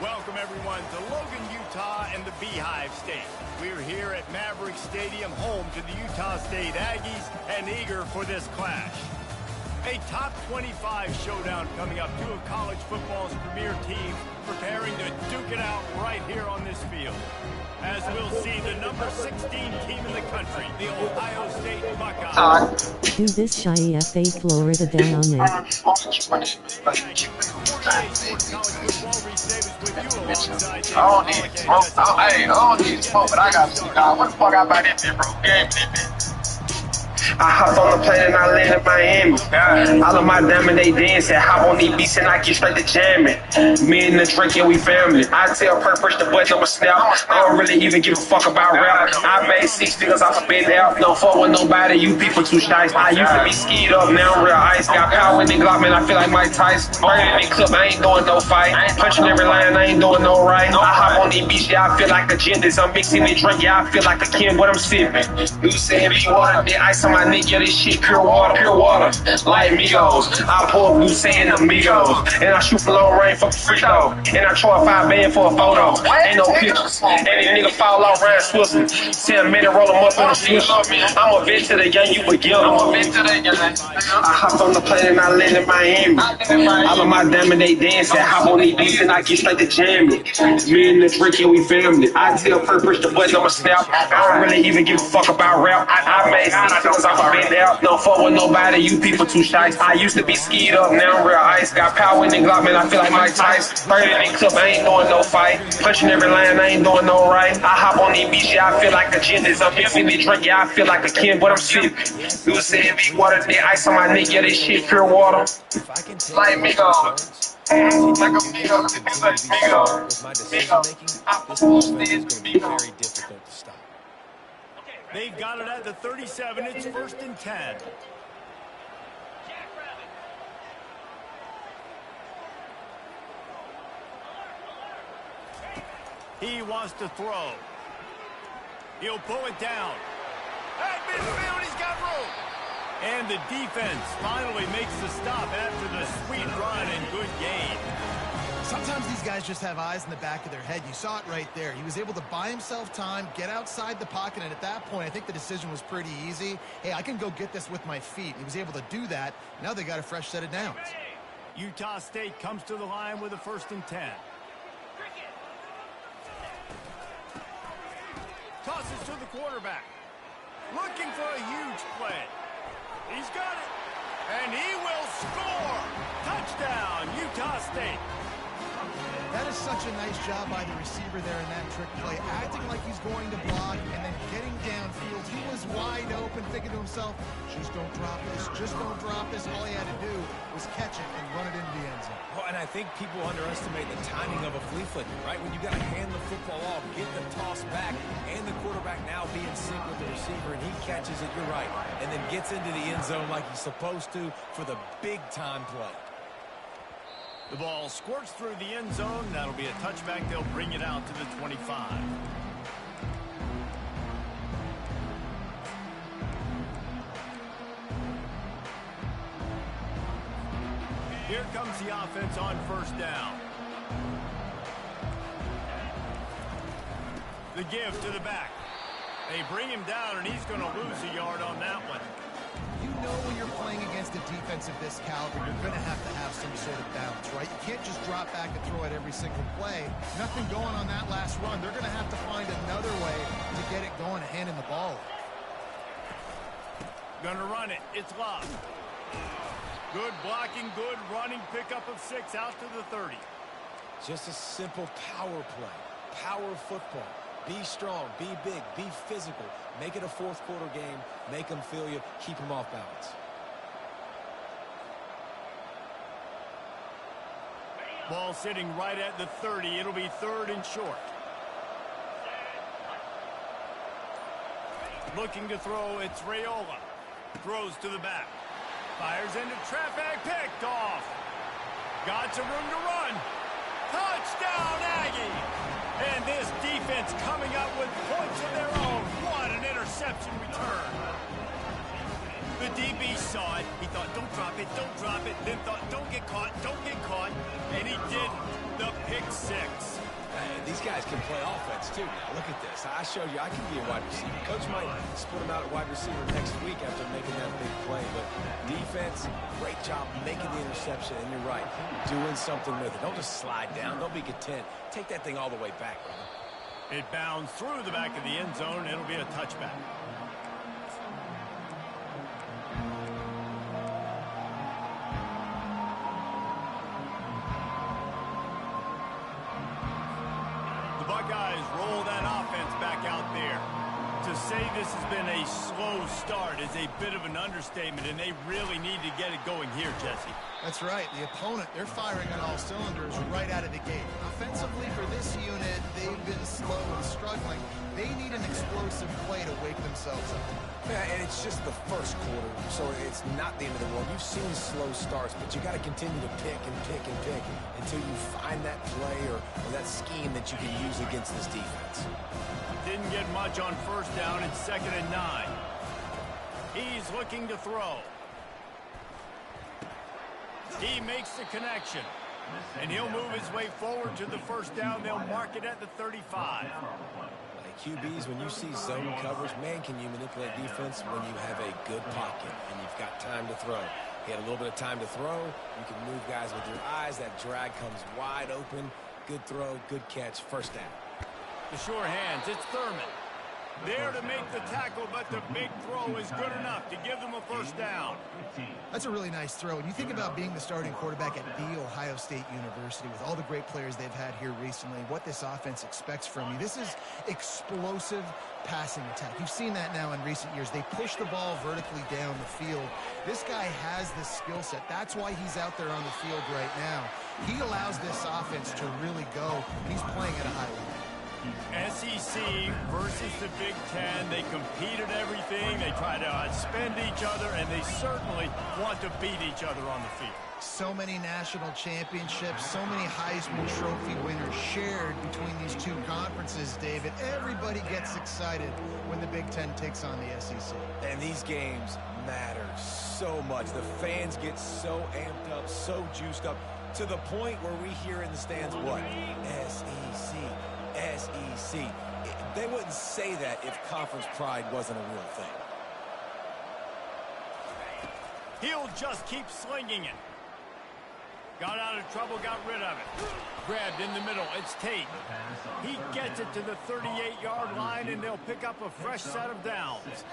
Welcome, everyone, to Logan, Utah and the Beehive State. We're here at Maverick Stadium, home to the Utah State Aggies, and eager for this clash. A top 25 showdown coming up. Two of college football's premier teams preparing to duke it out right here on this field. As we'll see, the number 16 team in the country, the Ohio State Buckeyes. Do this shy FA Florida down there. I don't need smoke, but I got to see, dog. What the fuck I about this, bro? Game, I hopped on the plane and I landed in Miami. All of my diamond, they dancing. Hop on these beats and I get straight to jamming. Me and the Drake, yeah, we family. I tell Per, push the button, I'ma snap. I don't really even give a fuck about rap. I made 6 figures off a bed out. No fuck with nobody, you people too shy. I used to be skied up, now I'm real ice. Got power in the Glock, man, I feel like Mike Tyson. Burning in the clip, I ain't doing no fight. Punching every line, I ain't doing no right. I hop on these beats, yeah, I feel like agendas. I'm mixing the drink, yeah, I feel like a king, but I'm sipping. You say if you want the ice on my neck, yeah, this shit pure water, like Migos. I pull blue sand amigos, and I shoot for long range for free throw, and I throw a 5 band for a photo. Ain't no pictures, and this nigga fall off Ryan Switzerland. 10 minutes, roll him up in the future. I'm a vet to the game, you beginner. I hopped on the plane and I landed in Miami. All of my diamond, they dancing. Hop on these beats and I get straight to jamming. Me and the Drake, yeah, we family. I tell Per, push the button, I'ma snap. I don't really even give a fuck about rap. I made 6 figures off a bed out. No fuck with nobody, you people too shy. I used to be skied up, now I'm real ice. Got power in the Glock, man, I feel like Mike Tyson. Burning in the clip, I ain't doing no fight. Punching every line, I ain't doing no right. I hop on these beats, yeah, I feel like agendas. I'm mixing the drink, yeah, I feel like a king, but I'm sipping. You say if you water, the ice on my neck, yeah, this shit pure water. Like Migos. Like a Migos, it's like Migos. They've got it at the 37. It's 1st and 10. He wants to throw. He'll pull it down. At midfield, he's got room. And the defense finally makes the stop after the sweet run and good gain. Sometimes these guys just have eyes in the back of their head. You saw it right there. He was able to buy himself time, get outside the pocket, and at that point, I think the decision was pretty easy. Hey, I can go get this with my feet. He was able to do that. Now they got a fresh set of downs. Utah State comes to the line with a 1st and 10. Tosses to the quarterback. Looking for a huge play. He's got it. And he will score. Touchdown, Utah State. That is such a nice job by the receiver there in that trick play, acting like he's going to block and then getting downfield. He was wide open, thinking to himself, just don't drop this, just don't drop this. All he had to do was catch it and run it into the end zone. Well, and I think people underestimate the timing of a flea flicker, right? When you got to hand the football off, get the toss back, and the quarterback now be in sync with the receiver, and he catches it, you're right, and then gets into the end zone like he's supposed to for the big-time play. The ball squirts through the end zone. That'll be a touchback. They'll bring it out to the 25. Here comes the offense on 1st down. The give to the back. They bring him down, and he's going to lose a yard on that one. You know when you're playing against a defense of this caliber, you're going to have some sort of balance, right? You can't just drop back and throw it every single play. Nothing going on that last run. They're going to have to find another way to get it going and hand in the ball. Gonna run it. It's Love. Good blocking, good running, pickup of 6 out to the 30. Just a simple power play. Power football. Be strong, be big, be physical. Make it a 4th quarter game. Make them feel you. Keep them off balance. Ball sitting right at the 30. It'll be 3rd and short. Looking to throw, it's Raiola. Throws to the back. Fires into traffic, picked off. Got some room to run. Touchdown, Aggie! And this defense coming up with points of their own. What an interception return. The DB saw it. He thought, don't drop it, don't drop it. Then thought, don't get caught, and he didn't. The pick 6. These guys can play offense, too. Now, look at this. I showed you I can be a wide receiver. Coach might split him out at wide receiver next week after making that big play. But defense, great job making the interception. And you're right, doing something with it. Don't just slide down. Don't be content. Take that thing all the way back, brother. It bounds through the back of the end zone. It'll be a touchback. The Buckeyes roll that offense back out there. To say this has been a slow start is a bit of an understatement, and they really need to get it going here, Jesse. That's right. The opponent, they're firing on all cylinders right out of the gate. Offensively for this unit, they've been slow and struggling. They need an explosive play to wake themselves up. Yeah, and it's just the first quarter, so it's not the end of the world. You've seen slow starts, but you got to continue to pick and pick and pick until you find that play or that scheme that you can use against this defense. Didn't get much on first down. It's 2nd and 9. He's looking to throw. He makes the connection. And he'll move his way forward to the first down. They'll mark it at the 35. QBs, when you see zone coverage, man, can you manipulate defense when you have a good pocket and you've got time to throw. He had a little bit of time to throw. You can move guys with your eyes. That drag comes wide open. Good throw, good catch, first down. The sure hands, it's Thurman. There to make the tackle, but the big throw is good enough to give them a first down. That's a really nice throw. And you think about being the starting quarterback at The Ohio State University with all the great players they've had here recently, what this offense expects from you. This is explosive passing attack. You've seen that now in recent years. They push the ball vertically down the field. This guy has this skill set. That's why he's out there on the field right now. He allows this offense to really go. He's playing at a high level. SEC versus the Big Ten. They compete at everything. They try to outspend each other, and they certainly want to beat each other on the field. So many national championships, so many Heisman Trophy winners shared between these two conferences, David. Everybody gets excited when the Big Ten takes on the SEC. And these games matter so much. The fans get so amped up, so juiced up, to the point where we hear in the stands, what? SEC. SEC. They wouldn't say that if conference pride wasn't a real thing. He'll just keep slinging it. Got out of trouble, got rid of it. Grabbed in the middle, it's Tate. He gets it to the 38-yard line, and they'll pick up a fresh set of downs.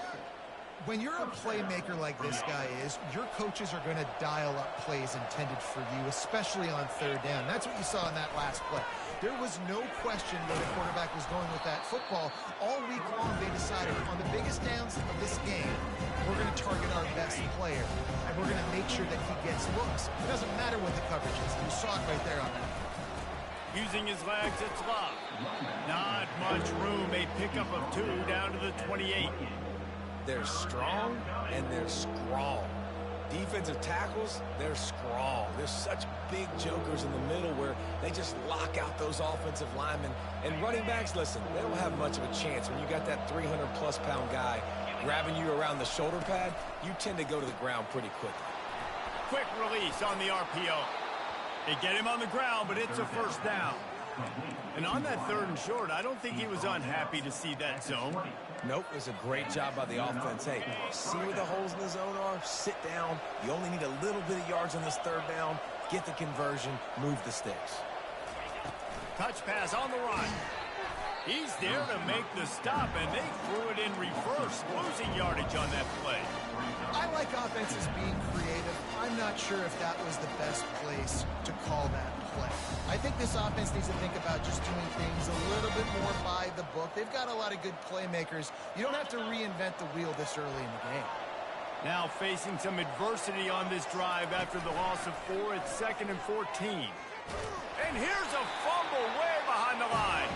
When you're a playmaker like this guy is, your coaches are going to dial up plays intended for you, especially on third down. That's what you saw in that last play. There was no question where the quarterback was going with that football. All week long, they decided on the biggest downs of this game, we're going to target our best player, and we're going to make sure that he gets looks. It doesn't matter what the coverage is. You saw it right there on that. Using his legs, it's Love. Not much room. A pickup of 2 down to the 28. They're strong, and they're strong. Defensive tackles, they're strong. There's such big jokers in the middle where they just lock out those offensive linemen. And running backs, listen, they don't have much of a chance. When you got that 300-plus pound guy grabbing you around the shoulder pad, you tend to go to the ground pretty quickly. Quick release on the RPO. They get him on the ground, but it's a first down. And on that 3rd and short, I don't think he was unhappy to see that zone. Nope, it was a great job by the offense. Hey, see where the holes in the zone are? Sit down. You only need a little bit of yards on this 3rd down. Get the conversion. Move the sticks. Touch pass on the run. He's there to make the stop, and they threw it in reverse, losing yardage on that play. I like offenses being creative. I'm not sure if that was the best place to call that play. I think this offense needs to think about just doing things a little bit more by the book. They've got a lot of good playmakers. You don't have to reinvent the wheel this early in the game. Now facing some adversity on this drive after the loss of 4, it's 2nd and 14. And here's a fumble way behind the line.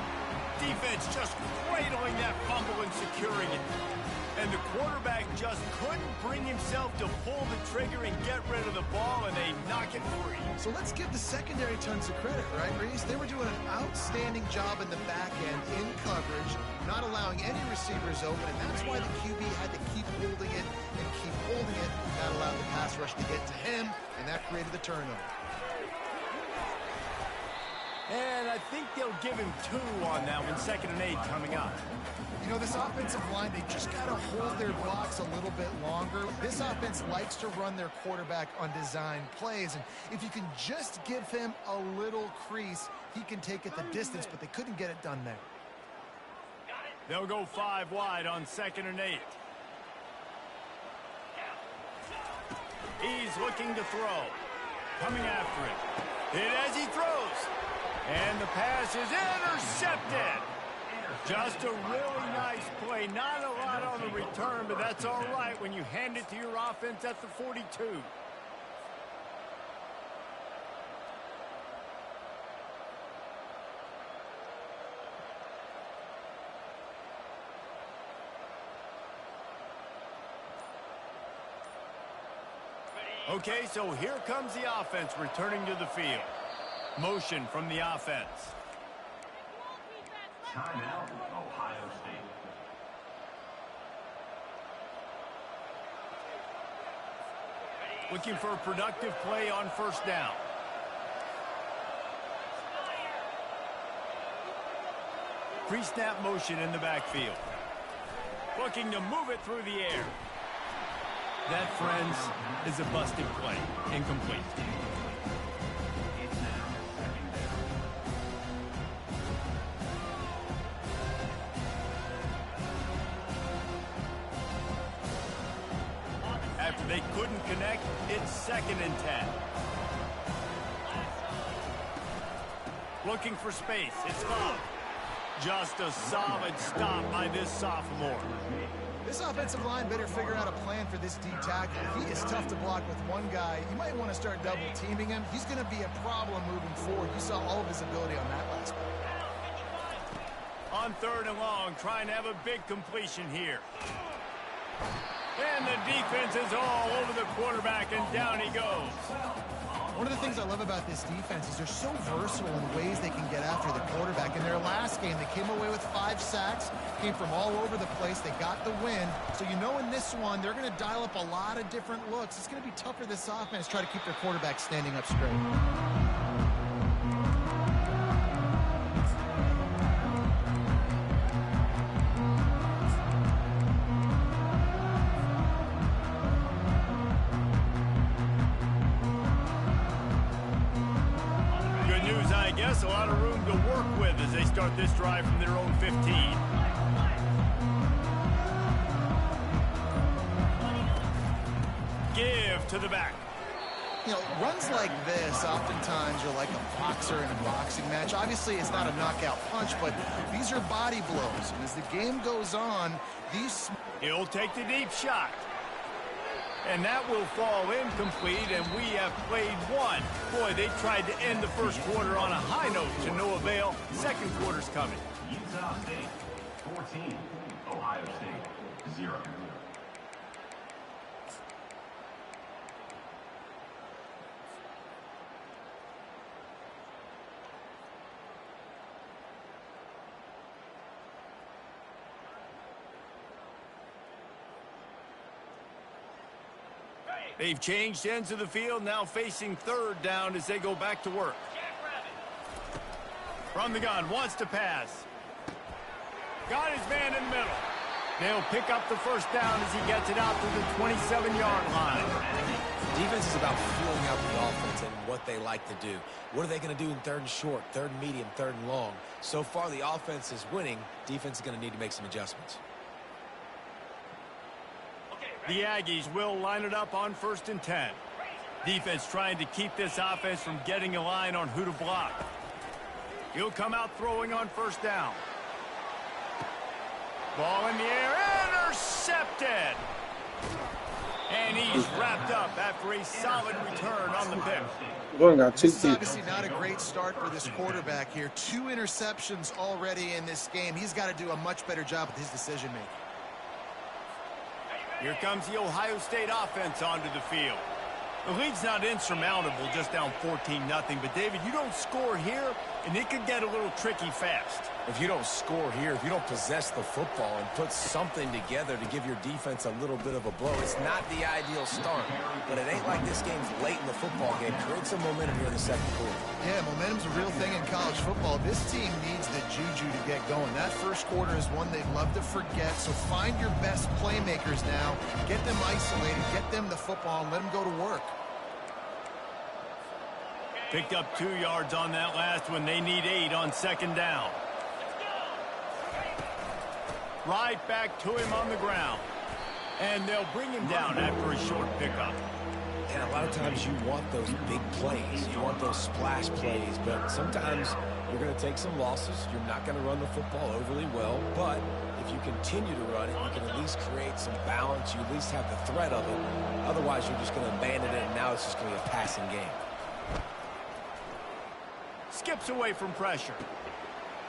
Defense just cradling that fumble and securing it. And the quarterback just couldn't bring himself to pull the trigger and get rid of the ball, and they knock it free. So let's give the secondary tons of credit, right, Reese? They were doing an outstanding job in the back end in coverage, not allowing any receivers open, and that's why the QB had to keep holding it and keep holding it. That allowed the pass rush to get to him, and that created the turnover. And I think they'll give him 2 on that one. 2nd and 8 coming up. You know, this offensive line, they just got to hold their blocks a little bit longer. This offense likes to run their quarterback on design plays, and if you can just give him a little crease, he can take it the distance, but they couldn't get it done there. They'll go 5 wide on 2nd and 8. He's looking to throw. Coming after it. Hit as he throws. And the pass is intercepted. Just a really nice play. Not a lot on the return, but that's all right when you hand it to your offense at the 42. Okay, so here comes the offense returning to the field. Motion from the offense. Timeout, Ohio State. Looking for a productive play on 1st down. Pre-snap motion in the backfield. Looking to move it through the air. That, friends, is a busted play. Incomplete. After they couldn't connect, it's 2nd and 10. Looking for space. It's Love. Just a solid stop by this sophomore. This offensive line better figure out a plan for this D tackle. He is tough to block with one guy. You might want to start double teaming him. He's going to be a problem moving forward. You saw all of his ability on that last play. On 3rd and long, trying to have a big completion here. And the defense is all over the quarterback, and down he goes. One of the things I love about this defense is they're so versatile in ways they can get after the quarterback. In their last game, they came away with 5 sacks, came from all over the place. They got the win. So you know in this one, they're going to dial up a lot of different looks. It's going to be tough for this offense to try to keep their quarterback standing up straight. A lot of room to work with as they start this drive from their own 15. Give to the back. You know, runs like this oftentimes are like a boxer in a boxing match. Obviously, it's not a knockout punch, but these are body blows. And as the game goes on, these... He'll take the deep shot. And that will fall incomplete, and we have played one. Boy, they tried to end the first quarter on a high note to no avail. Second quarter's coming. Utah State, 14. Ohio State, 0. They've changed ends of the field, now facing 3rd down as they go back to work. From the gun, wants to pass. Got his man in the middle. They'll pick up the 1st down as he gets it out to the 27-yard line. Defense is about feeling out the offense and what they like to do. What are they going to do in 3rd and short, 3rd and medium, 3rd and long? So far, the offense is winning. Defense is going to need to make some adjustments. The Aggies will line it up on 1st and 10. Defense trying to keep this offense from getting a line on who to block. He'll come out throwing on 1st down. Ball in the air, intercepted! And he's wrapped up after a solid return on the pick. This is obviously not a great start for this quarterback here. 2 interceptions already in this game. He's got to do a much better job with his decision-making. Here comes the Ohio State offense onto the field. The lead's not insurmountable, just down 14-0. But, David, you don't score here, and it could get a little tricky fast. If you don't score here, if you don't possess the football and put something together to give your defense a little bit of a blow, it's not the ideal start. But it ain't like this game's late in the football game. Create some momentum here in the second quarter. Yeah, momentum's a real thing in college football. This team needs the juju to get going. That first quarter is one they'd love to forget, so find your best playmakers now. Get them isolated, get them the football, and let them go to work. Picked up 2 yards on that last one. They need 8 on second down. Right back to him on the ground. And they'll bring him down after a short pickup. And a lot of times you want those big plays. You want those splash plays. But sometimes you're going to take some losses. You're not going to run the football overly well. But if you continue to run it, you can at least create some balance. You at least have the threat of it. Otherwise, you're just going to abandon it, and now it's just going to be a passing game. Skips away from pressure.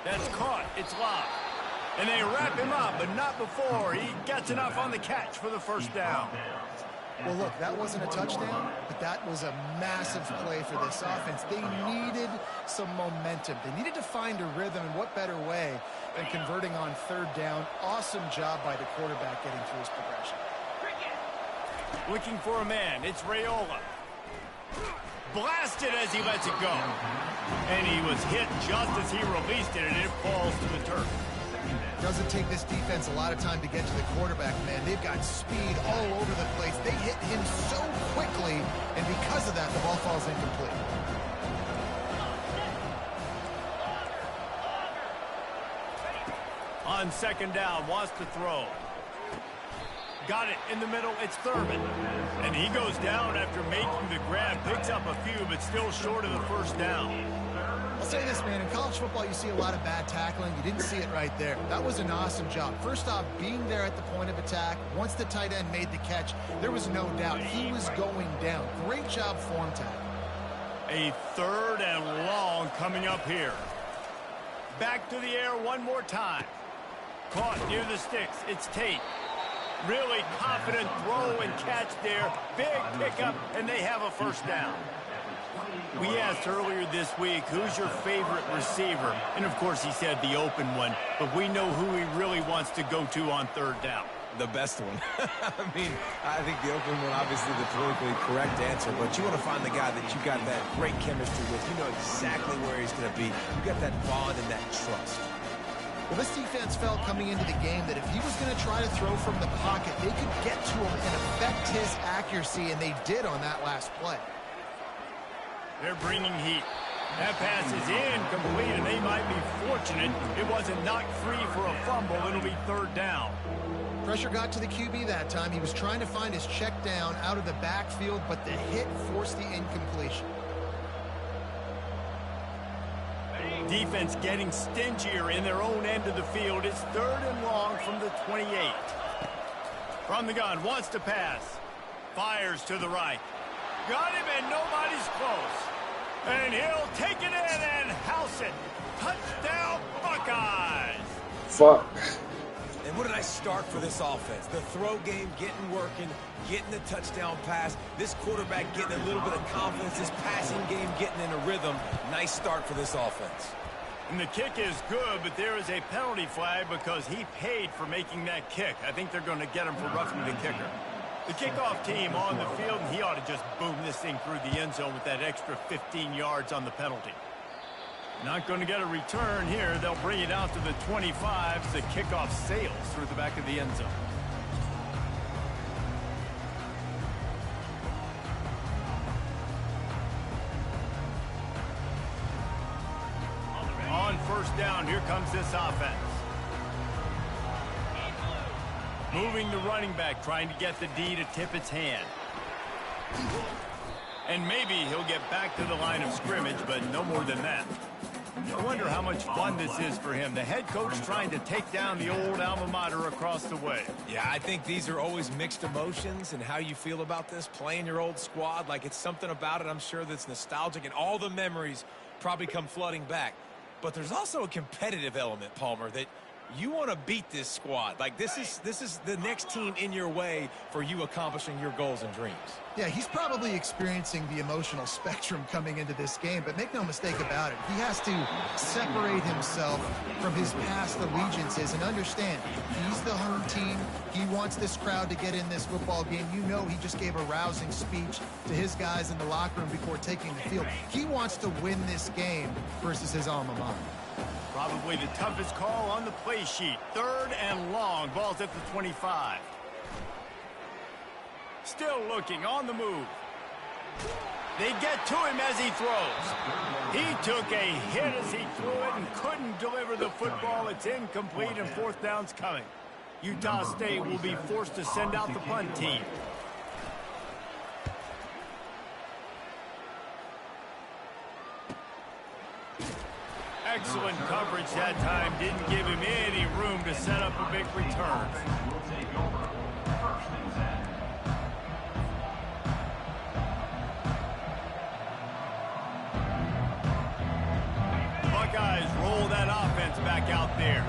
That's caught. It's locked. And they wrap him up, but not before he gets enough on the catch for the first down. Well, look, that wasn't a touchdown, but that was a massive play for this offense. They needed some momentum. They needed to find a rhythm, and what better way than converting on third down. Awesome job by the quarterback getting through his progression. Looking for a man. It's Raiola. Blasted as he lets it go. And he was hit just as he released it, and it falls to the turf. Doesn't take this defense a lot of time to get to the quarterback, man. They've got speed all over the place. They hit him so quickly, and because of that, the ball falls incomplete. On second down, wants to throw. Got it in the middle. It's Thurman. And he goes down after making the grab. Picks up a few, but still short of the first down. I'll say this, man. In college football, you see a lot of bad tackling. You didn't see it right there. That was an awesome job. First off, being there at the point of attack. Once the tight end made the catch, there was no doubt he was going down. Great job form tackle. A third and long coming up here. Back to the air one more time. Caught near the sticks. It's Tate. Really confident throw and catch there. Big pickup, and they have a first down. We asked earlier this week, who's your favorite receiver? And, of course, he said the open one. But we know who he really wants to go to on third down. The best one. I mean, I think the open one, obviously the politically correct answer, but you want to find the guy that you got that great chemistry with. You know exactly where he's going to be. You got that bond and that trust. Well, this defense felt coming into the game that if he was going to try to throw from the pocket, they could get to him and affect his accuracy, and they did on that last play. They're bringing heat. That pass is incomplete, and they might be fortunate it wasn't knocked free for a fumble. It'll be third down. Pressure got to the QB that time. He was trying to find his check down out of the backfield, but the hit forced the incompletion. Defense getting stingier in their own end of the field. It's third and long from the 28. From the gun, wants to pass. Fires to the right. Got him, and nobody's close. And he'll take it in and house it. Touchdown, Buckeyes. Fuck. And what a nice start for this offense. The throw game getting working, getting the touchdown pass. This quarterback getting a little bit of confidence. This passing game getting in a rhythm. Nice start for this offense. And the kick is good, but there is a penalty flag because he paid for making that kick. I think they're going to get him for roughing the kicker. The kickoff team on the field, and he ought to just boom this thing through the end zone with that extra 15 yards on the penalty. Not going to get a return here. They'll bring it out to the 25. The kickoff sails through the back of the end zone. On first down, here comes this offense. Moving the running back, trying to get the D to tip its hand. And maybe he'll get back to the line of scrimmage, but no more than that. I wonder how much fun this is for him. The head coach trying to take down the old alma mater across the way. Yeah, I think these are always mixed emotions and how you feel about this, playing your old squad. Like, it's something about it, I'm sure, that's nostalgic, and all the memories probably come flooding back. But there's also a competitive element, Palmer, that You want to beat this squad. Like, this is the next team in your way for you accomplishing your goals and dreams. Yeah, he's probably experiencing the emotional spectrum coming into this game, but make no mistake about it. He has to separate himself from his past allegiances and understand he's the home team. He wants this crowd to get in this football game. You know, he just gave a rousing speech to his guys in the locker room before taking the field. He wants to win this game versus his alma mater. Probably the toughest call on the play sheet. 3rd and long. Ball's at the 25. Still looking on the move. They get to him as he throws. He took a hit as he threw it and couldn't deliver the football. It's incomplete and 4th down's coming. Utah State will be forced to send out the punt team. Excellent coverage that time. Didn't give him any room to set up a big return. Buckeyes roll that offense back out there.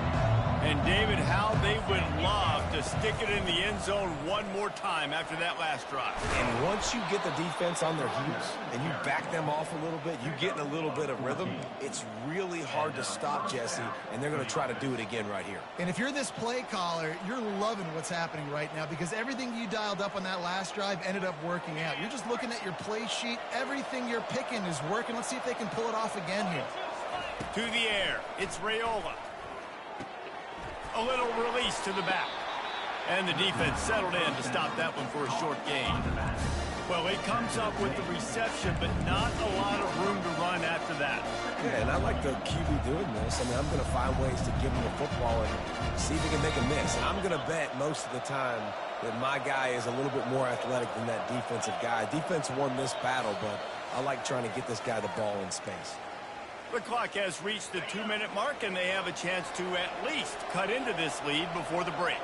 And David, how they would love to stick it in the end zone one more time after that last drive. And once you get the defense on their heels and you back them off a little bit, you get in a little bit of rhythm, it's really hard to stop Jesse, and they're going to try to do it again right here. And if you're this play caller, you're loving what's happening right now because everything you dialed up on that last drive ended up working out. You're just looking at your play sheet. Everything you're picking is working. Let's see if they can pull it off again here. To the air, it's Raiola. A little release to the back. And the defense settled in to stop that one for a short gain. Well, he comes up with the reception, but not a lot of room to run after that. Yeah, and I like the QB doing this. I mean, I'm going to find ways to give him the football and see if he can make a miss. And I'm going to bet most of the time that my guy is a little bit more athletic than that defensive guy. Defense won this battle, but I like trying to get this guy the ball in space. The clock has reached the 2-minute mark, and they have a chance to at least cut into this lead before the break.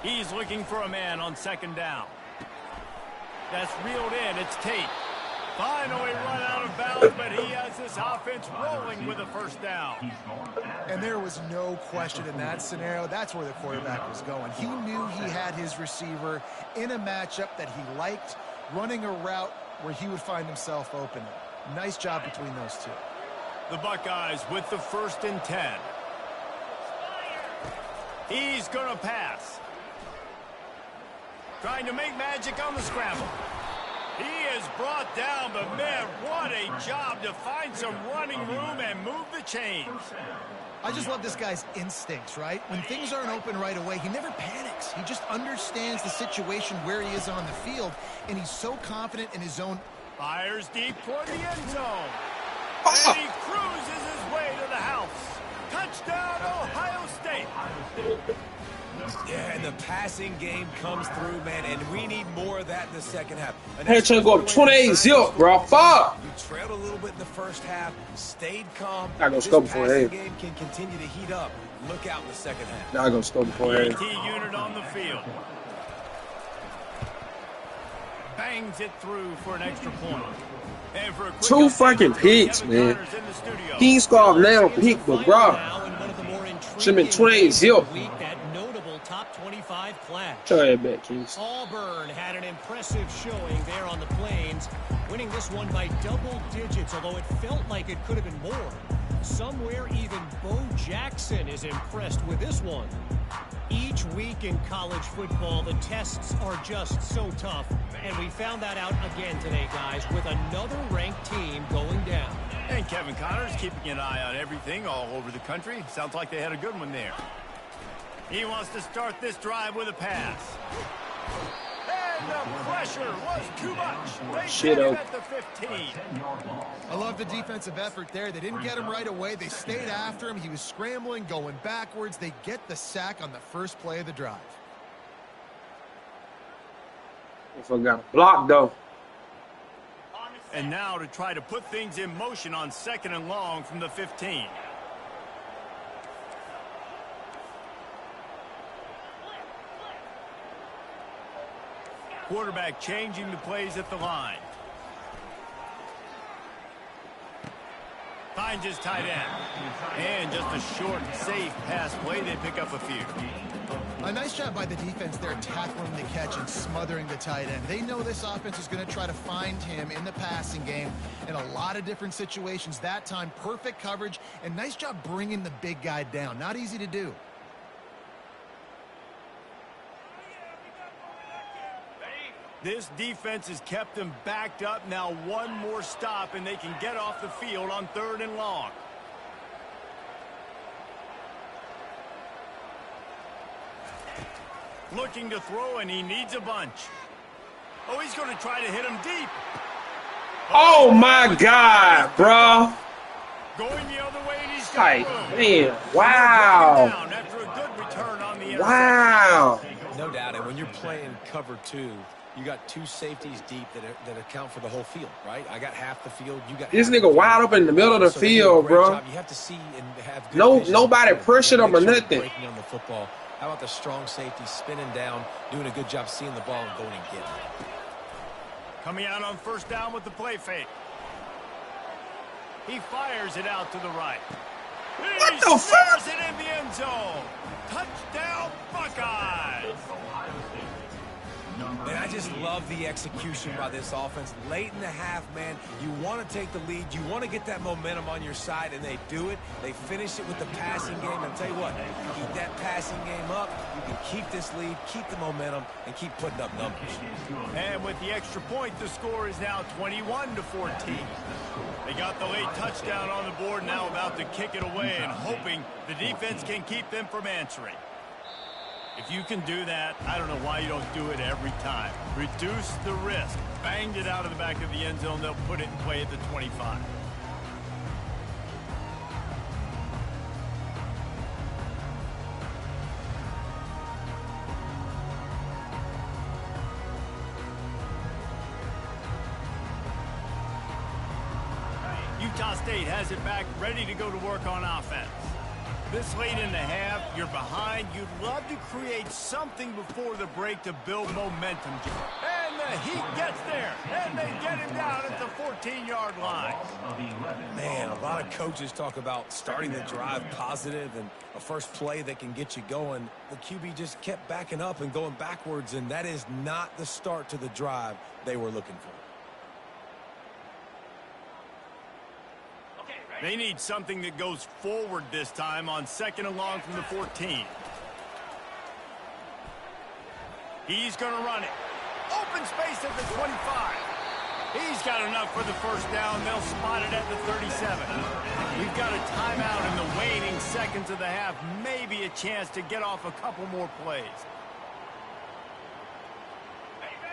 He's looking for a man on 2nd down. That's reeled in. It's Tate. Finally run out of bounds, but he has this offense rolling with a 1st down. And there was no question in that scenario. That's where the quarterback was going. He knew he had his receiver in a matchup that he liked, running a route where he would find himself open. Nice job between those two. The Buckeyes with the 1st and 10. He's going to pass. Trying to make magic on the scramble. He is brought down, but man, what a job to find some running room and move the chains. I just love this guy's instincts, right? When things aren't open right away, he never panics. He just understands the situation where he is on the field, and he's so confident in his own. Fires deep toward the end zone. And he cruises his way to the house. Touchdown, Ohio State. Yeah, and the passing game comes through, man, and we need more of that in the second half. Hey, trying to go up 28-0, bro. Fuck! You trailed a little bit in the first half, stayed calm. Not gonna score before this half. game can continue to heat up. Look out in the second half. Not gonna score before half. T unit on the field. Bangs it through for an extra point. And for a quick 2 fucking picks, man. He ain't scored now pick, but bro. Should've been 28-0. Top 25 clash. Try that back, Kings. Auburn had an impressive showing there on the Plains, winning this one by double digits, although it felt like it could have been more. Somewhere even Bo Jackson is impressed with this one. Each week in college football, the tests are just so tough, and we found that out again today, guys, with another ranked team going down. And Kevin Connors keeping an eye on everything all over the country. Sounds like they had a good one there. He wants to start this drive with a pass. And the pressure was too much. They get him at the 15. I love the defensive effort there. They didn't get him right away. They stayed after him. He was scrambling, going backwards. They get the sack on the first play of the drive. If I got a block, though. And now to try to put things in motion on 2nd and long from the 15. Quarterback changing the plays at the line. Finds his tight end. And just a short, safe pass play. They pick up a few. A nice job by the defense there, tackling the catch and smothering the tight end. They know this offense is going to try to find him in the passing game in a lot of different situations. That time, perfect coverage, and nice job bringing the big guy down. Not easy to do. This defense has kept them backed up. Now one more stop, and they can get off the field on 3rd and long. Looking to throw, and he needs a bunch. Oh, he's going to try to hit him deep. Oh, my God, bro. Going the other way, and he's got room. Man, wow. After a good return on the Wow. No doubt, and when you're playing cover 2, you got 2 safeties deep that account for the whole field, right? I got half the field. You got this nigga wide open in the middle of the field, bro. You have to see and have good vision. Nobody pressured him or nothing. Breaking on the football. How about the strong safety spinning down, doing a good job seeing the ball and going and getting it. Coming out on 1st down with the play fake. He fires it out to the right. What the fuck? It in the end zone. Touchdown, Buckeyes. And I just love the execution by this offense. Late in the half, man, you want to take the lead. You want to get that momentum on your side, and they do it. They finish it with the passing game. And I'll tell you what, keep that passing game up. You can keep this lead, keep the momentum, and keep putting up numbers. And with the extra point, the score is now 21-14. They got the late touchdown on the board, now about to kick it away and hoping the defense can keep them from answering. If you can do that, I don't know why you don't do it every time. Reduce the risk. Banged it out of the back of the end zone. They'll put it in play at the 25. Utah State has it back, ready to go to work on offense. This late in the half, you're behind. You'd love to create something before the break to build momentum. And the Heat gets there, and they get him down at the 14-yard line. Man, a lot of coaches talk about starting the drive positive and a first play that can get you going. The QB just kept backing up and going backwards, and that is not the start to the drive they were looking for. They need something that goes forward this time on 2nd and long from the 14. He's going to run it. Open space at the 25. He's got enough for the 1st down. They'll spot it at the 37. We've got a timeout in the waning seconds of the half. Maybe a chance to get off a couple more plays.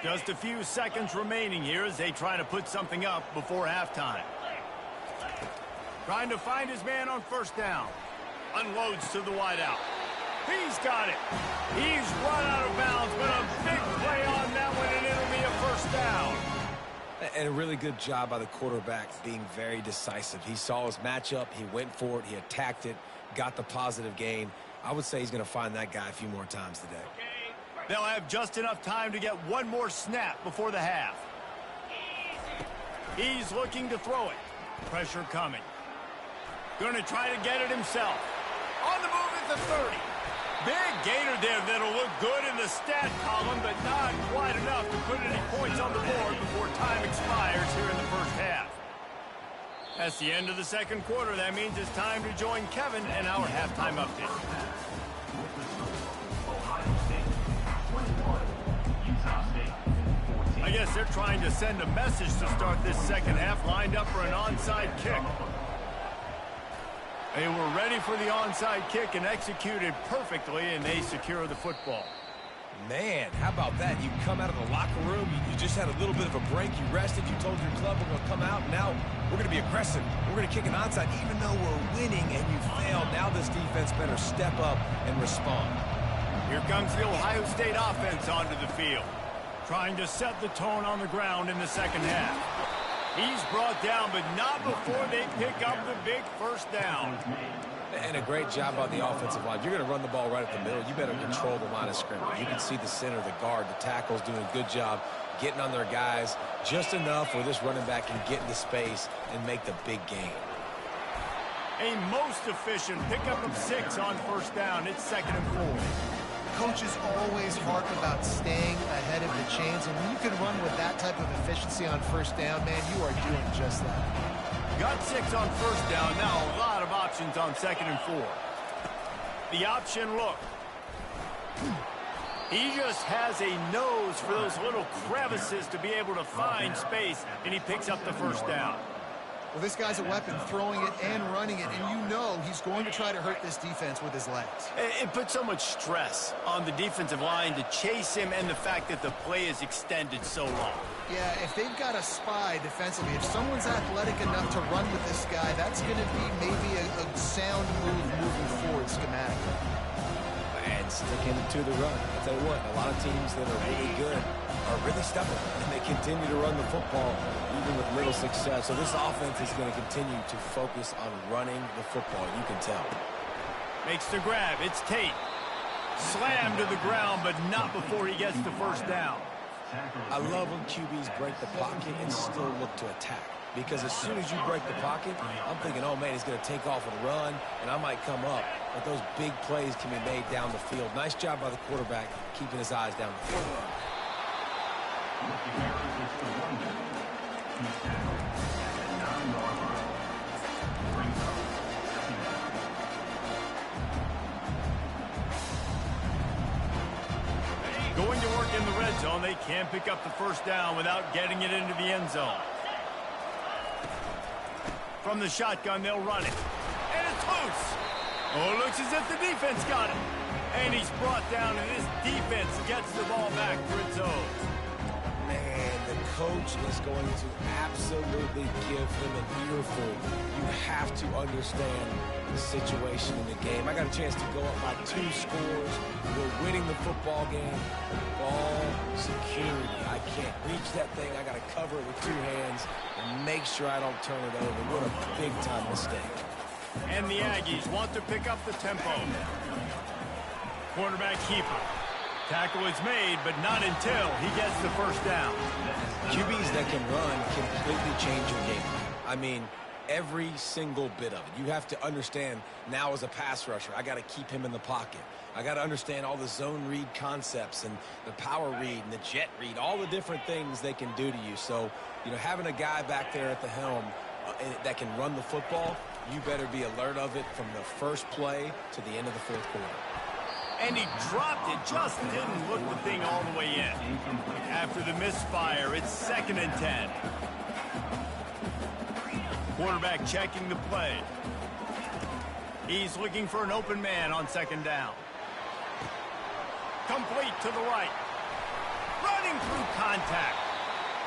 Just a few seconds remaining here as they try to put something up before halftime. Trying to find his man on 1st down. Unloads to the wideout. He's got it. He's run out of bounds, but a big play on that one, and it'll be a 1st down. And a really good job by the quarterback being very decisive. He saw his matchup. He went for it. He attacked it. Got the positive gain. I would say he's going to find that guy a few more times today. They'll have just enough time to get one more snap before the half. He's looking to throw it. Pressure coming. Going to try to get it himself. On the move at the 30. Big gainer there that'll look good in the stat column, but not quite enough to put any points on the board before time expires here in the 1st half. That's the end of the 2nd quarter. That means it's time to join Kevin and our halftime update. I guess they're trying to send a message to start this 2nd half, lined up for an onside kick. They were ready for the onside kick and executed perfectly, and they secure the football. Man, how about that? You come out of the locker room, you just had a little bit of a break, you rested, you told your club we're going to come out, and now we're going to be aggressive. We're going to kick an onside, even though we're winning and you failed. Now this defense better step up and respond. Here comes the Ohio State offense onto the field, trying to set the tone on the ground in the 2nd half. He's brought down, but not before they pick up the big 1st down. And a great job by the offensive line. You're going to run the ball right at the middle. You better control the line of scrimmage. You can see the center, the guard, the tackles doing a good job getting on their guys just enough where this running back can get into space and make the big game. A most efficient pickup of 6 on first down. It's 2nd and 4. Coaches always harp about staying ahead of the chains, and when you can run with that type of efficiency on first down, man, you are doing just that. Got 6 on first down. Now a lot of options on 2nd and 4. The option look. He just has a nose for those little crevices to be able to find space, and he picks up the first down. Well, this guy's a weapon, throwing it and running it, and you know he's going to try to hurt this defense with his legs. It puts so much stress on the defensive line to chase him, and the fact that the play is extended so long. Yeah, if they've got a spy defensively, if someone's athletic enough to run with this guy, that's going to be maybe a sound move moving forward schematically. And sticking to the run. I'll tell you what, a lot of teams that are really good are really stubborn, and they continue to run the football even with little success. So this offense is going to continue to focus on running the football. You can tell. Makes the grab. It's Tate. Slammed to the ground, but not before he gets the first down. I love when QBs break the pocket and still look to attack. Because as soon as you break the pocket, I'm thinking, oh, man, he's going to take off and run, and I might come up. But those big plays can be made down the field. Nice job by the quarterback keeping his eyes down the field. Going to work in the red zone, they can't pick up the first down without getting it into the end zone. From the shotgun, they'll run it. And it's loose. Oh, it looks as if the defense got it. And he's brought down, and this defense gets the ball back for its own. Man, the coach is going to absolutely give him an earful. You have to understand the situation in the game. I got a chance to go up by 2 scores. We're winning the football game. Ball security. I can't reach that thing. I got to cover it with 2 hands and make sure I don't turn it over. What a big-time mistake. And the Aggies want to pick up the tempo. Quarterback keeper. Tackle is made, but not until he gets the first down. QBs that can run completely change your game. I mean, every single bit of it. You have to understand now as a pass rusher, I got to keep him in the pocket. I got to understand all the zone read concepts and the power read and the jet read, all the different things they can do to you. So, you know, having a guy back there at the helm that can run the football, you better be alert of it from the first play to the end of the 4th quarter. And he dropped it, just didn't look the thing all the way in. After the misfire, it's 2nd and 10. Quarterback checking the play. He's looking for an open man on 2nd down. Complete to the right. Running through contact.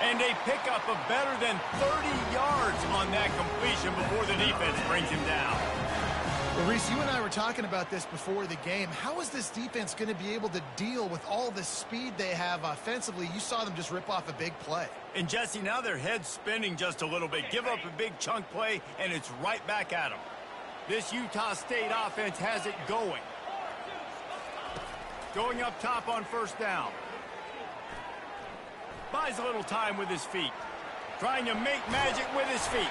And a pickup of better than 30 yards on that completion before the defense brings him down. Well, Reese, you and I were talking about this before the game. How is this defense going to be able to deal with all the speed they have offensively? You saw them just rip off a big play. And, Jesse, now their head's spinning just a little bit. Give up a big chunk play, and it's right back at them. This Utah State offense has it going. Going up top on first down. Buys a little time with his feet. Trying to make magic with his feet.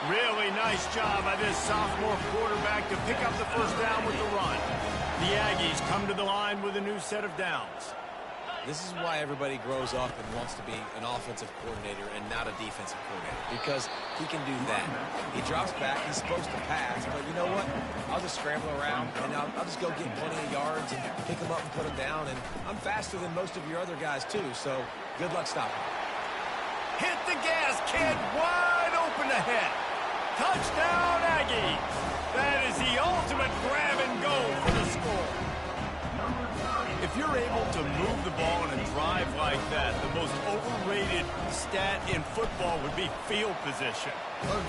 Really nice job by this sophomore quarterback to pick up the first down with the run. The Aggies come to the line with a new set of downs. This is why everybody grows up and wants to be an offensive coordinator and not a defensive coordinator, because he can do that. He drops back, he's supposed to pass, but you know what? I'll just scramble around, and I'll just go get plenty of yards and pick them up and put them down, and I'm faster than most of your other guys, too, so good luck stopping. Hit the gas, kid, wide open ahead. Touchdown, Aggies! That is the ultimate grab and go for the score. If you're able to move the ball in a drive like that, the most overrated stat in football would be field position.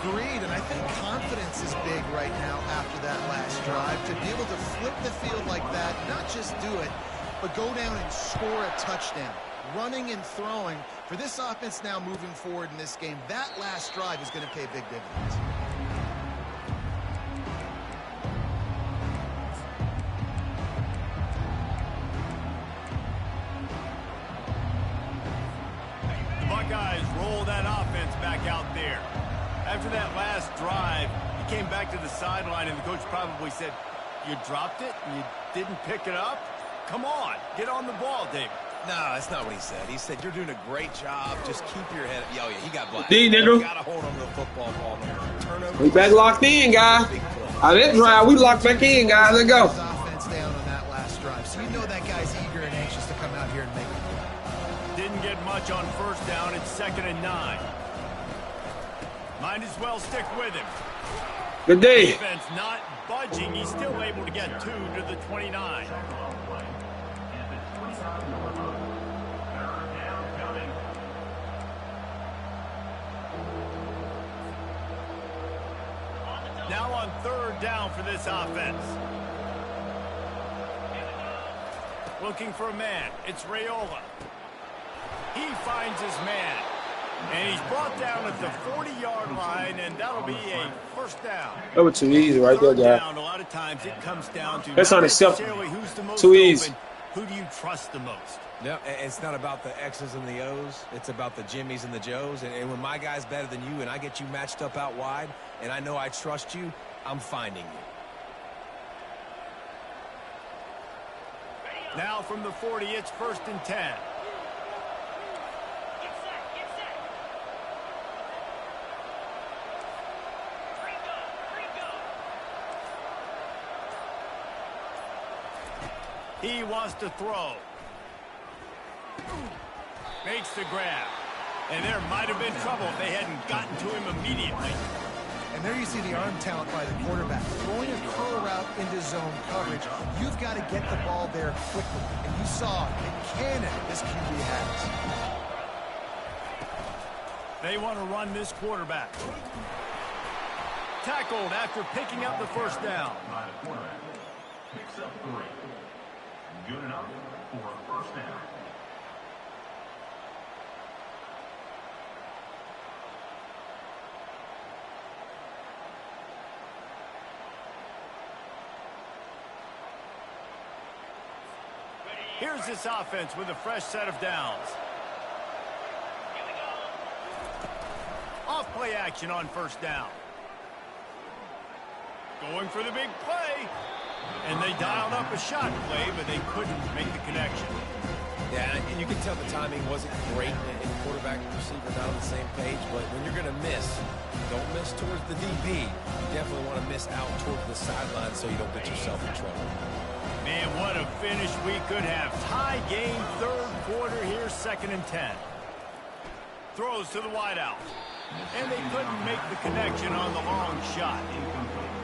Agreed, and I think confidence is big right now after that last drive. To be able to flip the field like that, not just do it, but go down and score a touchdown. Running and throwing. For this offense now moving forward in this game, that last drive is going to pay big dividends. Buckeyes roll that offense back out there. After that last drive, you came back to the sideline, and the coach probably said, "You dropped it and you didn't pick it up? Come on, get on the ball, David." No, that's not what he said. He said, "You're doing a great job. Just keep your head." Yo, yeah, he got black. D, nigga. You gotta hold on to the football ball. Turnover. We back locked in, guys. I didn't drive. We locked back in, guys. Let's go. Offense down on that last drive. So you know that guy's eager and anxious to come out here and make it. Didn't get much on first down. It's 2nd and 9. Might as well stick with him. Good day. Defense not budging. He's still able to get 2 to the 29. Now on 3rd down for this offense. Looking for a man. It's Raiola. He finds his man. And he's brought down at the 40-yard line, and that'll be a first down. That was too easy right there, guy. Down, a lot of times it comes down to that's unacceptable. Who's the most too easy. open. Who do you trust the most? No, it's not about the X's and the O's. It's about the Jimmies and the Joes. And when my guy's better than you and I get you matched up out wide and I know I trust you, I'm finding you. Now from the 40, it's 1st and 10. He wants to throw. Makes the grab. And there might have been trouble if they hadn't gotten to him immediately. And there you see the arm talent by the quarterback. Throwing a curl route into zone coverage, you've got to get the ball there quickly. And you saw the cannon this QB has. They want to run this quarterback. Tackled after picking up the first down. Picks up 3. Good enough for a first down. Here's this offense with a fresh set of downs. Off play action on first down. Going for the big play. And they dialed up a shot play, but they couldn't make the connection. Yeah, and you can tell the timing wasn't great, and quarterback and receiver not on the same page, but when you're going to miss, don't miss towards the DB. You definitely want to miss out towards the sideline so you don't get yourself in trouble. Man, what a finish we could have. Tie game, 3rd quarter here, 2nd and 10. Throws to the wideout. And they couldn't make the connection on the long shot.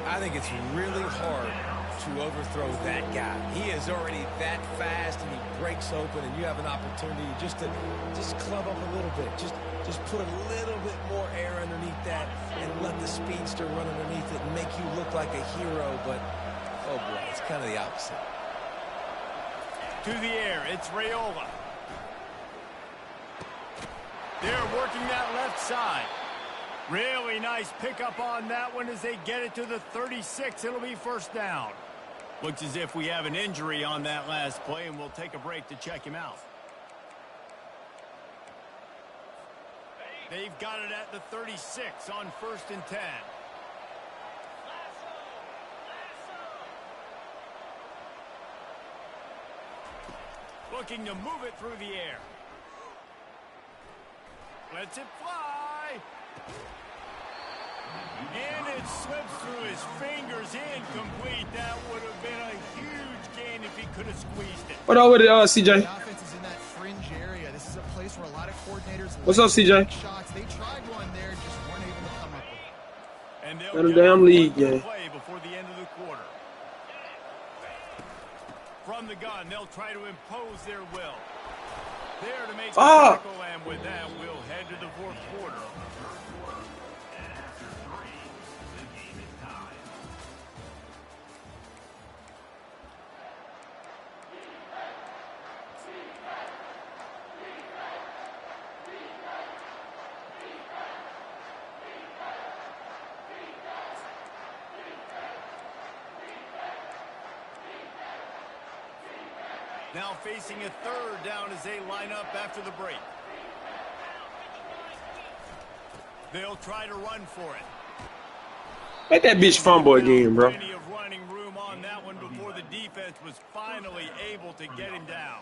I think it's really hard to overthrow that guy. He is already that fast, and he breaks open, and you have an opportunity just to club up a little bit. Just put a little bit more air underneath that and let the speedster run underneath it and make you look like a hero, but, oh boy, it's kind of the opposite. To the air, it's Raiola. They're working that left side. Really nice pickup on that one as they get it to the 36. It'll be first down. Looks as if we have an injury on that last play, and we'll take a break to check him out. They've got it at the 36 on 1st and 10. Looking to move it through the air. Lets it fly. And it slips through his fingers, incomplete. That would have been a huge gain if he could have squeezed it. What up with it, CJ? The offense is in that fringe area. This is a place where a lot of coordinators What's up, CJ? shots. They tried one there, just weren't able to come up with it. And Let him damn lead, yeah. Play before the end of the quarter. From the gun, they'll try to impose their will. There to make the tackle, and with that, we'll head to the 4th quarter. Now facing a 3rd down as they line up after the break. They'll try to run for it. Make that bitch fumble again, bro. Plenty of running room on that one before the defense was finally able to get him down.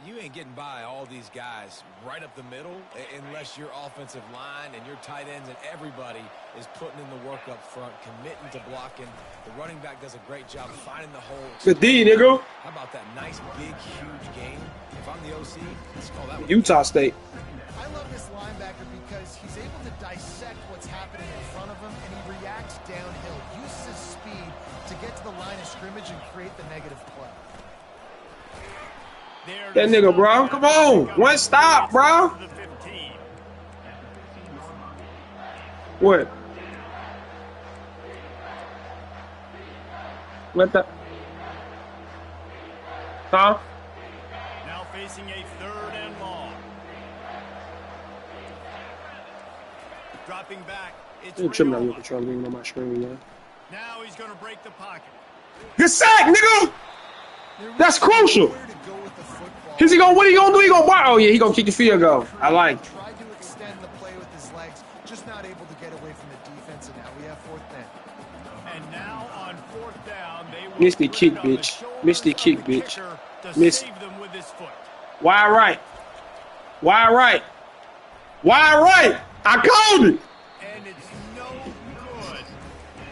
You ain't getting by all these guys right up the middle unless your offensive line and your tight ends and everybody is putting in the work up front, committing to blocking. The running back does a great job finding the hole. Good D, nigga. How about that nice, big, huge game? If I'm the OC, let's call that one. Utah State. I love this linebacker because he's able to dissect what's happening in front of him, and he reacts downhill, uses his speed to get to the line of scrimmage and create the negative play. That nigga, bro. Come on. One stop, bro. What? What the? Huh? Now facing a 3rd and long. Dropping back. It's trimming out your control on my screen, man. Now he's going to break the pocket. Good sack, nigga. That's crucial. Is he gonna? What he gonna do? He gonna bar? Oh yeah, he gonna kick the field goal. I like. Tried to extend the play with his legs, just not able to get away from the defense, and now we have 4th down. And now on 4th down, they will Missed the kick, bitch. Missed the kick, bitch. Missed. Why right? Why right? Why right? I called it. And it's no good.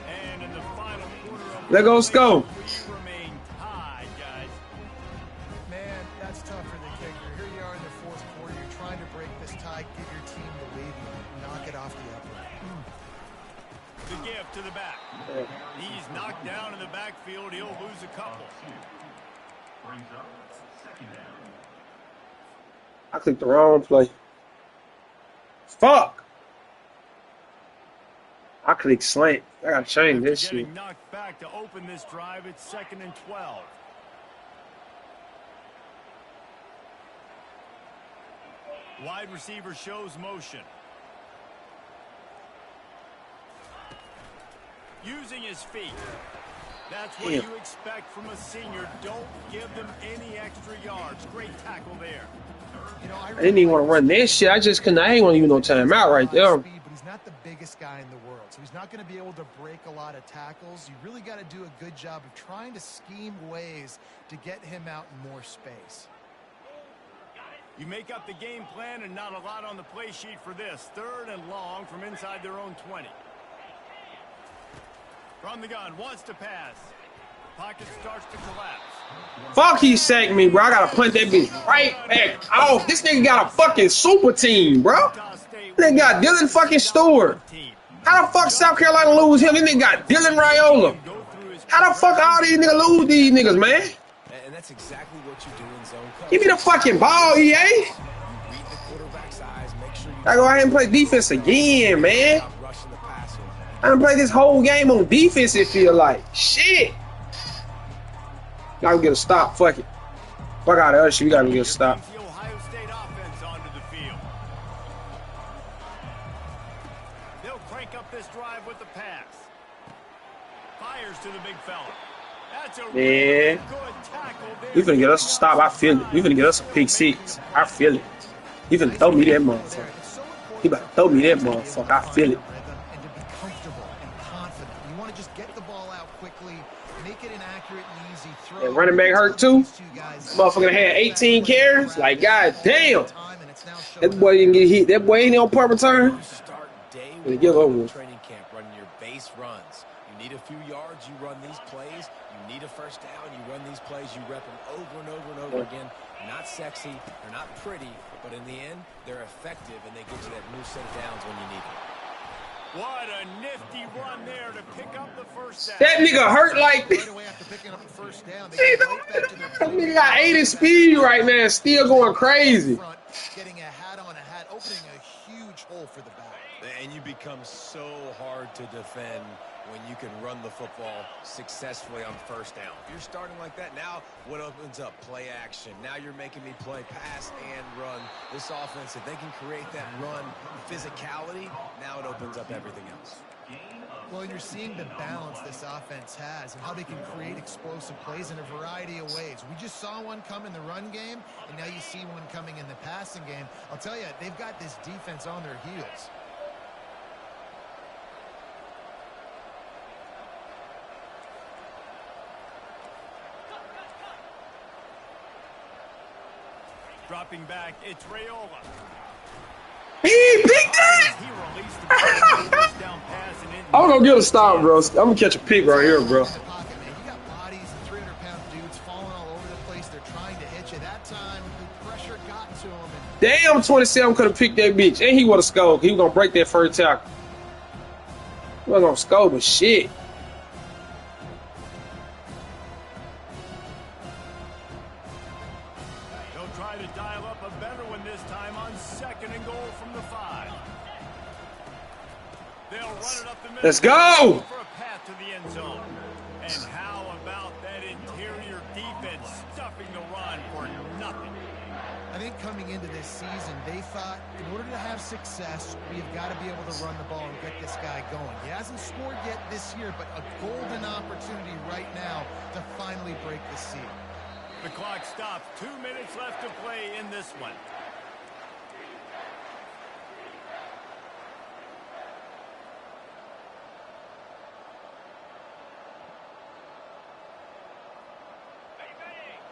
And in the final quarter of Let go, go. To the back. He's knocked down in the backfield. He'll lose a couple. I clicked the wrong play. Fuck. I clicked slant. I gotta change this shit. Knocked back to open this drive. It's 2nd and 12. Wide receiver shows motion. Using his feet. That's what you expect from a senior. Don't give them any extra yards. Great tackle there. You know, I didn't even want to run that shit. I ain't want to use no timeout right there. But he's not the biggest guy in the world, so he's not going to be able to break a lot of tackles. You really got to do a good job of trying to scheme ways to get him out in more space. You make up the game plan and not a lot on the play sheet for this. 3rd and long from inside their own 20. From the gun, wants to pass. Pocket starts to collapse. Fuck, he sacked me, bro. I gotta punt that bitch right back off. This nigga got a fucking super team, bro. This nigga got Dylan fucking Stewart. How the fuck South Carolina lose him? This nigga got Dylan Raiola. How the fuck all these niggas lose these niggas, man? And that's exactly what you do in zone coverage. Give me the fucking ball, EA. Read the quarterback's eyes, make sure you I go ahead and play defense again, man. I done played this whole game on defense, it feel like. Shit. Gotta get a stop. Fuck it. Fuck out of other shit. We gotta get a stop. The Ohio State offense onto the field. They'll crank up this drive with the pass. Fires to the big fella. That's a really good tackle there. We finna get us a stop. I feel it. We finna get us a pick 6. I feel it. He finna throw me that motherfucker. He about to throw me that motherfucker. I feel it. And running back hurt too. Motherfucker had 18 carries. Like, god damn. That boy didn't get hit. That boy ain't on punt return. When you give over training camp, running your base runs. You need a few yards, you run these plays. You need a 1st down, you run these plays. You rep them over and over and over again. Not sexy, they're not pretty, but in the end, they're effective and they get you that new set of downs when you need them. What a nifty run there to pick up the 1st down. That nigga hurt like this. That nigga got 80 speed right now, still going crazy. Getting a hat on a hat, opening a huge hole for the back. And you become so hard to defend when you can run the football successfully on 1st down. If you're starting like that, now what opens up? Play action. Now you're making me play pass and run. This offense, if they can create that run physicality, now it opens up everything else. Well, you're seeing the balance this offense has and how they can create explosive plays in a variety of ways. We just saw one come in the run game, and now you see one coming in the passing game. I'll tell you, they've got this defense on their heels. dropping back. It's Raiola. He picked that! He released the ball on the first down pass and it I'm gonna get a stop, bro. I'm gonna catch a pick right here, bro. You got bodies and 300-pound dudes falling all over the place. They're trying to hit you. That time, the pressure got to him. Damn, 27 could have picked that bitch. And he would have scored. He was gonna break that first tackle. He wasn't gonna score, but shit. He'll try to dial up a better one this time on 2nd and goal from the 5. They'll run it up the middle. Let's go! For a path to the end zone. And how about that interior defense stuffing the run for nothing? I think coming into this season, they thought in order to have success, we've got to be able to run the ball and get this guy going. He hasn't scored yet this year, but a golden opportunity right now to finally break the seal. The clock stops. 2 minutes left to play in this one.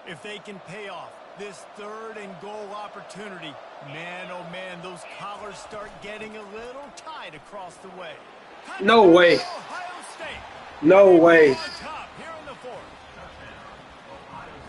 If they can pay off this 3rd and goal opportunity, man, oh man, those collars start getting a little tight across the way. No way. Ohio State. No way. On top here in the 4th.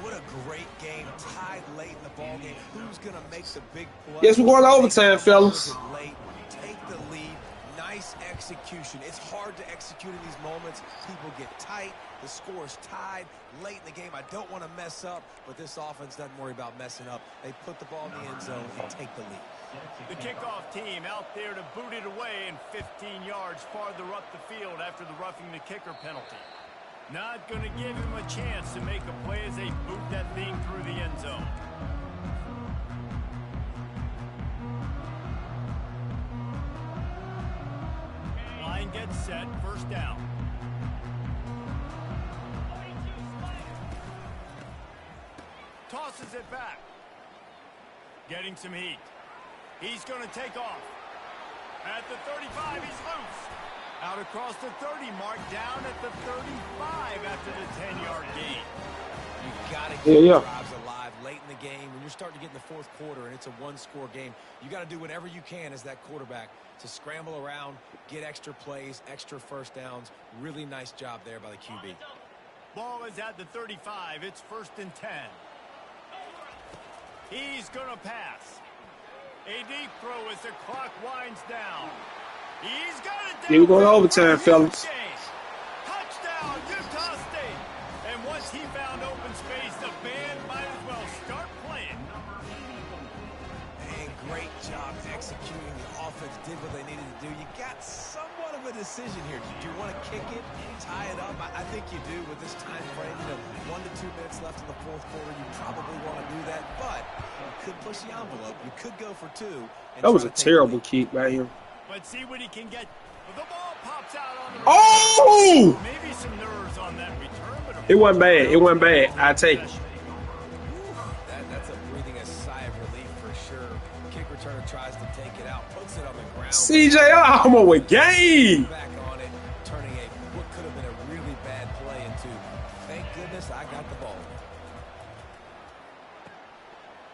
What a great game, tied late in the ball game. Who's going to make the big play? Yes, we're going to overtime, fellas. Late, take the lead. Nice execution. It's hard to execute in these moments. People get tight. The score is tied late in the game. I don't want to mess up, but this offense doesn't worry about messing up. They put the ball in the end zone and take the lead. The kickoff team out there to boot it away and 15 yards farther up the field after the roughing the kicker penalty. Not going to give him a chance to make a play as they boot that thing through the end zone. Line gets set, 1st down. Tosses it back. Getting some heat. He's going to take off. At the 35, he's loose. Out across the 30 mark, down at the 35 after the 10-yard gain. You got to keep drives alive late in the game. When you're starting to get in the 4th quarter and it's a 1-score game, you got to do whatever you can as that quarterback to scramble around, get extra plays, extra 1st downs. Really nice job there by the QB. Ball is at the 35. It's 1st and 10. He's going to pass. A deep throw as the clock winds down. He's got it down. Here we go to overtime, fellas. Touchdown, Utah State. And once he found open space, the band might as well start playing. And great job executing. The offense did what they needed to do. You got somewhat of a decision here. Do you want to kick it, tie it up? I think you do with this time frame. 1 to 2 minutes left in the 4th quarter. You probably want to do that, but you could push the envelope. You could go for 2. That was a terrible kick by him. Let's see what he can get. The ball pops out on the return. Oh! Maybe some nerves on that return, but It wasn't bad. It wasn't bad. I take it. That's a breathing a sigh of relief for sure. Kick returner tries to take it out, puts it on the ground. CJ Alma with game. Back on it, turning what could have been a really bad play into, thank goodness I got the ball.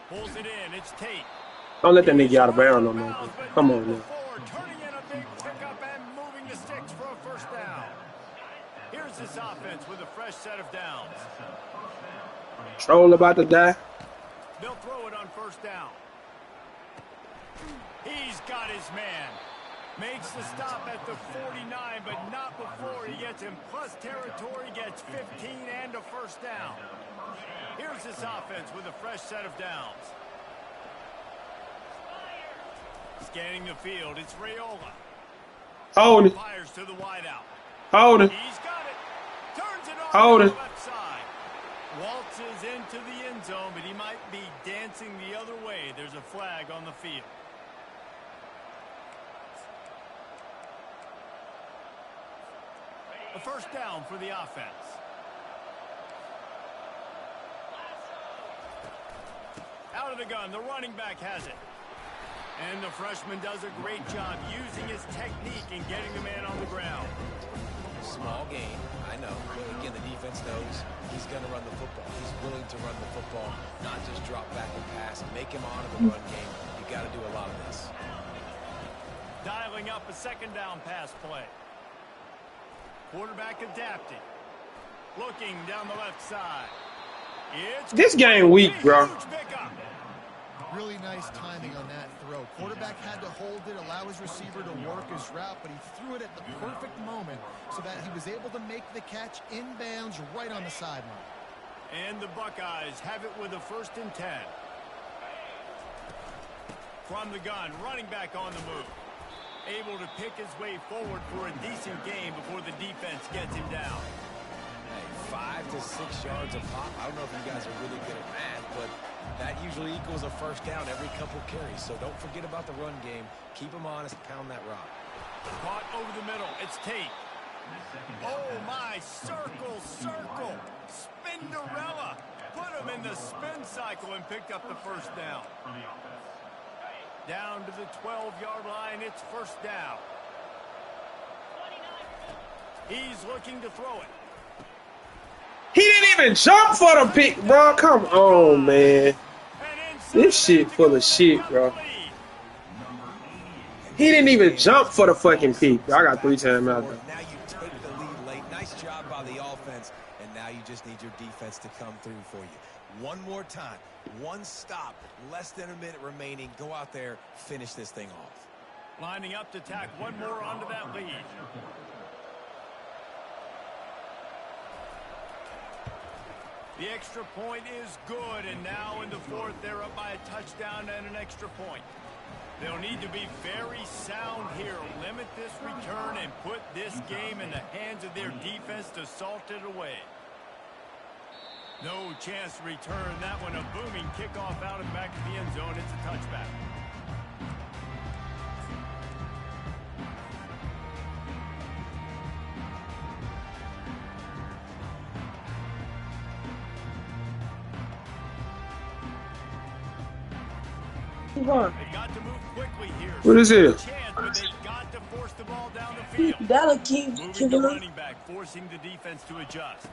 Pulls it in. It's Tate. Don't let that nigga get out of bounds no more. Come on, man. Turning in a big pickup and moving the sticks for a 1st down. Here's this offense with a fresh set of downs. Troll about to die. They'll throw it on 1st down. He's got his man. Makes the stop at the 49, but not before he gets in plus territory, gets 15 and a 1st down. Here's this offense with a fresh set of downs. Scanning the field, it's Raiola. Hold it. Fires to the wideout. Hold it. He's got it. Turns it Hold over it. to the left side. Waltzes into the end zone, but he might be dancing the other way. There's a flag on the field. A 1st down for the offense. Out of the gun, the running back has it. And the freshman does a great job using his technique and getting the man on the ground. Small gain, I know. But again, the defense knows he's going to run the football. He's willing to run the football, not just drop back and pass. Make him honor the run game. You got to do a lot of this. Dialing up a second down pass play. Quarterback adapting. Looking down the left side. This game weak, bro. Really nice timing on that throw. Quarterback had to hold it, allow his receiver to work his route, but he threw it at the perfect moment so that he was able to make the catch inbounds right on the sideline. And the Buckeyes have it with a 1st and 10. From the gun, running back on the move. Able to pick his way forward for a decent game before the defense gets him down. Hey, 5 to 6 yards a pop. I don't know if you guys are really good at math, but that usually equals a 1st down every couple carries. So don't forget about the run game. Keep them honest. Pound that rock. Caught over the middle. It's Tate. Oh, my. Circle, circle. Spinderella. Put him in the spin cycle and picked up the 1st down. Down to the 12-yard line. It's 1st down. He's looking to throw it. He didn't even jump for the pick, bro. Come on, man. This shit full of shit, bro. He didn't even jump for the fucking pick. I got 3 times out there. Now you take the lead late. Nice job by the offense. And now you just need your defense to come through for you. One more time. One stop. Less than a minute remaining. Go out there. Finish this thing off. Lining up to tack one more onto that lead. The extra point is good, and now in the 4th, they're up by a touchdown and an extra point. They'll need to be very sound here, limit this return, and put this game in the hands of their defense to salt it away. No chance to return that one. A booming kickoff out and back to the end zone. It's a touchback. They got to move quickly here. What is it? Chance, but they've got to force the ball down the field. That'll keep Moving the running back, forcing the defense to adjust.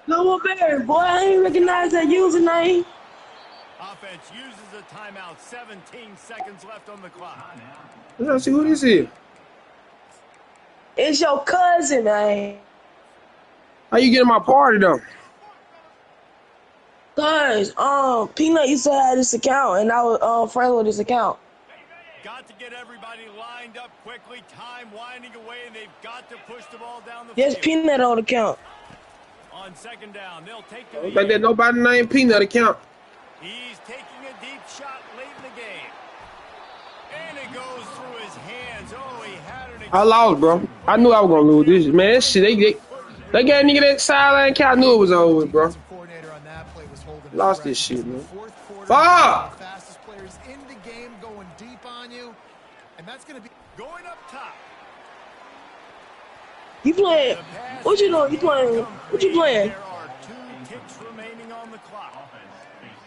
Noah Bear, boy, I ain't recognize that username. Offense uses a timeout. 17 seconds left on the clock. Let's see who this is. It's your cousin, man. How you getting my party though? Cause Peanut used to have this account, and I was friends with this account. Got to get everybody lined up quickly. Time winding away, and they've got to push the ball down the There's field. Peanut on the account. On 2nd down, they'll take the I don't think there's nobody named Peanut account. He's taking a deep shot late in the game. And it goes through his hands. Oh, he had an I lost, bro. I knew I was gonna lose this. Man, that shit, they gave nigga that sideline count. I knew it was over, bro. Lost this shit, man. Fuck! Fastest players in the game going deep on you, and that's going to be going up top. You playing? What you doing? You playing? What you playing? There are 2 ticks remaining on the clock.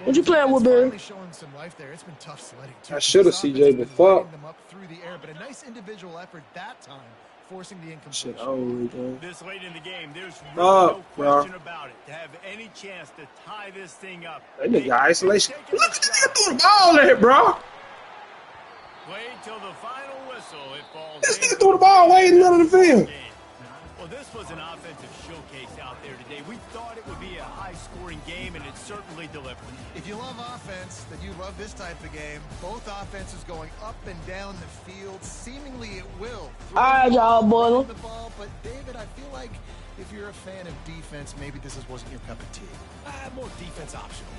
What you playing with, Barry? showing some life there. It's been tough sledding too. I should have CJ, but fuck. Them up through the air, but a nice individual effort that time, forcing the Shit, incompletion. man. This late in the game, there's really no bro. question about it. To have any chance to tie this thing up. That nigga isolation. Look at that through the ball there, bro. Wait till the final whistle. It falls. This nigga threw the ball way in the middle of the field. Well, this was an offensive showcase out there today. We thought it would be a high-scoring game, and it certainly delivered. If you love offense, then you love this type of game. Both offenses going up and down the field. Seemingly it will. All right, y'all, boy. The ball, but David, I feel like if you're a fan of defense, maybe this wasn't your cup of tea. More defense optional.